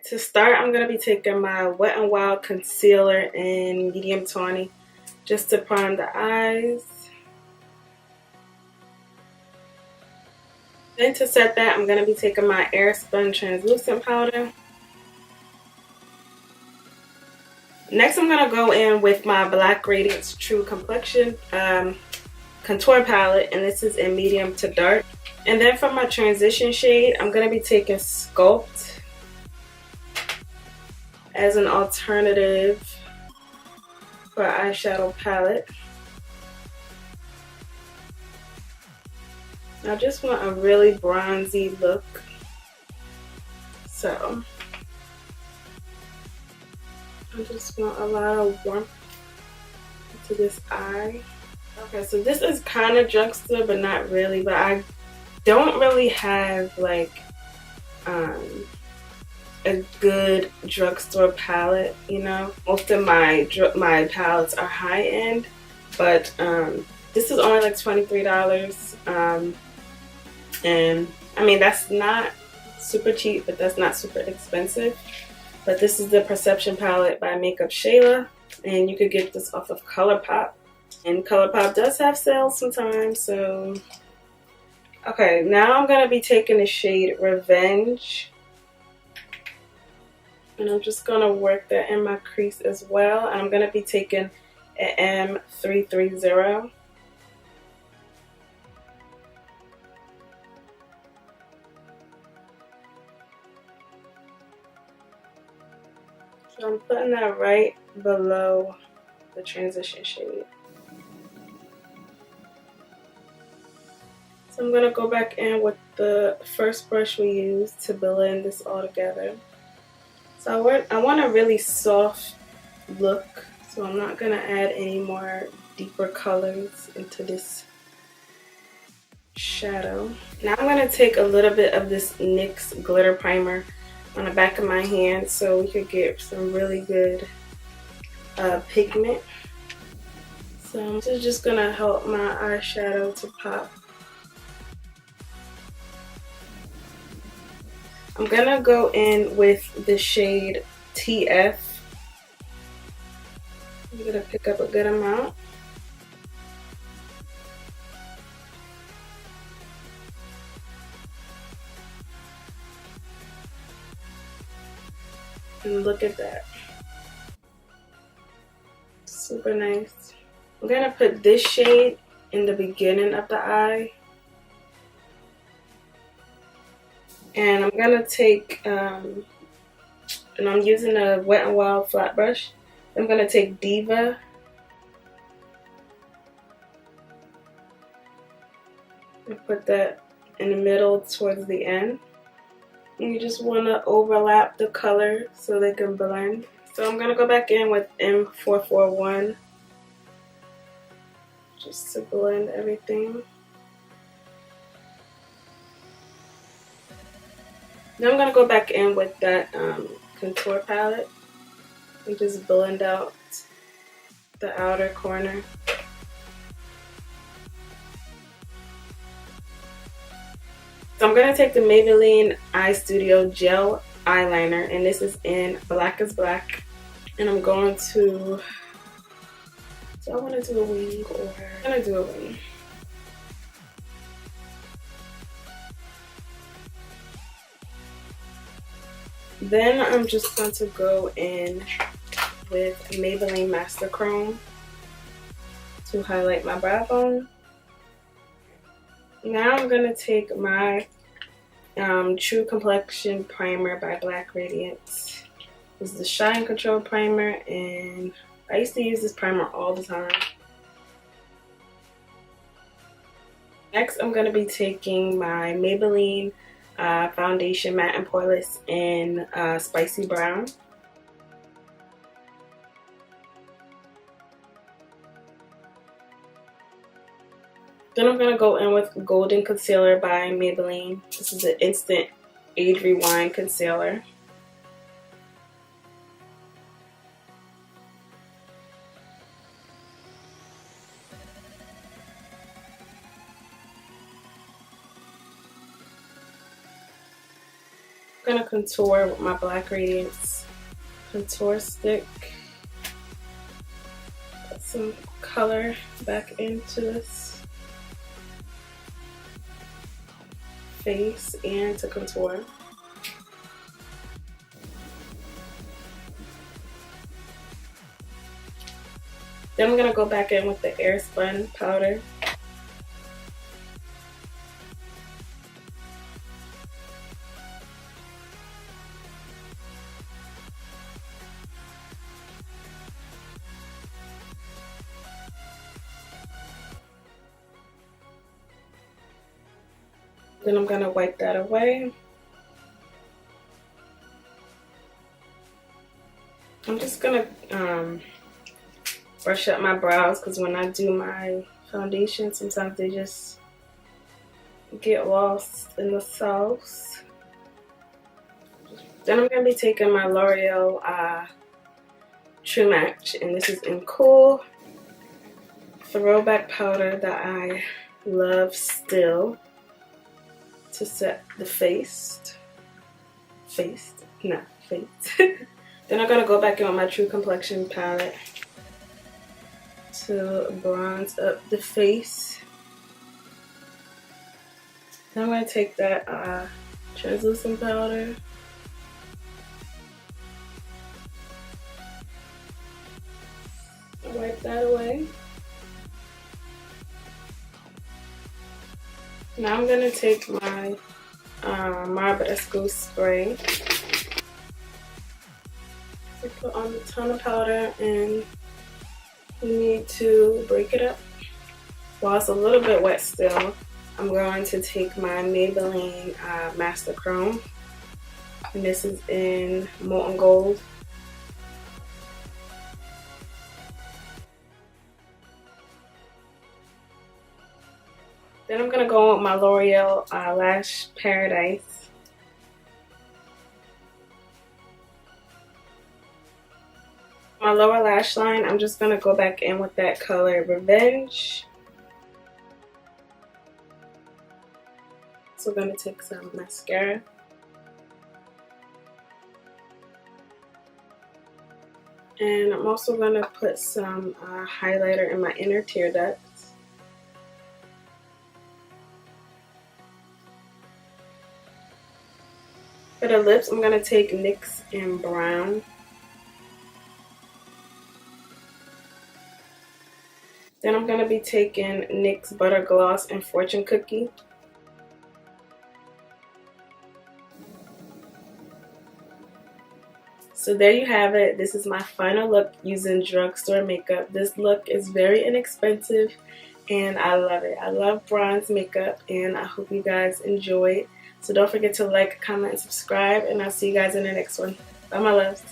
To start, I'm going to be taking my Wet n Wild concealer in medium tawny just to prime the eyes. Then to set that, I'm going to be taking my Airspun translucent powder. Next, I'm going to go in with my Black Radiance True Complexion contour palette, and this is in medium to dark. And then for my transition shade, I'm going to be taking Sculpt as an alternative for eyeshadow palette. I just want a really bronzy look, so I just want a lot of warmth to this eye. Okay, so this is kind of drugstore, but not really. But I don't really have like a good drugstore palette, you know. Most of my palettes are high end, but this is only like $23. And I mean, that's not super cheap, but that's not super expensive. But this is the Perception palette by Makeup Shayla, and you could get this off of ColourPop. And ColourPop does have sales sometimes, so. Okay, now I'm gonna be taking the shade Revenge. And I'm just gonna work that in my crease as well. And I'm gonna be taking an M330. So I'm putting that right below the transition shade. So I'm going to go back in with the first brush we used to blend this all together. So I want a really soft look, so I'm not going to add any more deeper colors into this shadow. Now I'm going to take a little bit of this NYX glitter primer on the back of my hand so we could get some really good pigment. So this is just going to help my eyeshadow to pop. I'm going to go in with the shade TF. I'm going to pick up a good amount. And look at that. Super nice. I'm going to put this shade in the beginning of the eye. And I'm going to take, and I'm using a Wet n Wild flat brush. I'm going to take Diva. And put that in the middle towards the end. And you just want to overlap the color so they can blend. So I'm going to go back in with M441 just to blend everything. Then I'm going to go back in with that contour palette and just blend out the outer corner. So I'm going to take the Maybelline Eye Studio Gel Eyeliner, and this is in Black is Black. And I'm going to, do I want to do a wing or, I'm going to do a wing. Then I'm just going to go in with Maybelline Master Chrome to highlight my brow bone. Now I'm going to take my True Complexion Primer by Black Radiance. This is the Shine Control Primer, and I used to use this primer all the time. Next, I'm going to be taking my Maybelline Foundation Matte and Poreless in Spicy Brown. Then I'm going to go in with Golden Concealer by Maybelline. This is an Instant Age Rewind Concealer. I'm gonna contour with my Black Radiance contour stick. Put some color back into this face and to contour. Then I'm gonna go back in with the Airspun powder. Then I'm gonna wipe that away. I'm just gonna brush up my brows because when I do my foundation, sometimes they just get lost in the sauce. Then I'm gonna be taking my L'Oreal True Match, and this is in Cool Throwback powder that I love still to set the face. Not face. Then I'm gonna go back in with my True Complexion palette to bronze up the face. Then I'm gonna take that translucent powder. Wipe that away. Now I'm gonna take my Marbresco spray. So put on a ton of powder, and you need to break it up. While it's a little bit wet still, I'm going to take my Maybelline Master Chrome, and this is in Molten Gold. Then I'm gonna go with my L'Oreal Lash Paradise. My lower lash line, I'm just gonna go back in with that color Revenge. So I'm gonna take some mascara. And I'm also gonna put some highlighter in my inner tear ducts. For the lips, I'm going to take NYX in Brown. Then I'm going to be taking NYX Butter Gloss in Fortune Cookie. So there you have it. This is my final look using drugstore makeup. This look is very inexpensive and I love it. I love bronze makeup and I hope you guys enjoy it. So don't forget to like, comment, and subscribe, and I'll see you guys in the next one. Bye, my loves.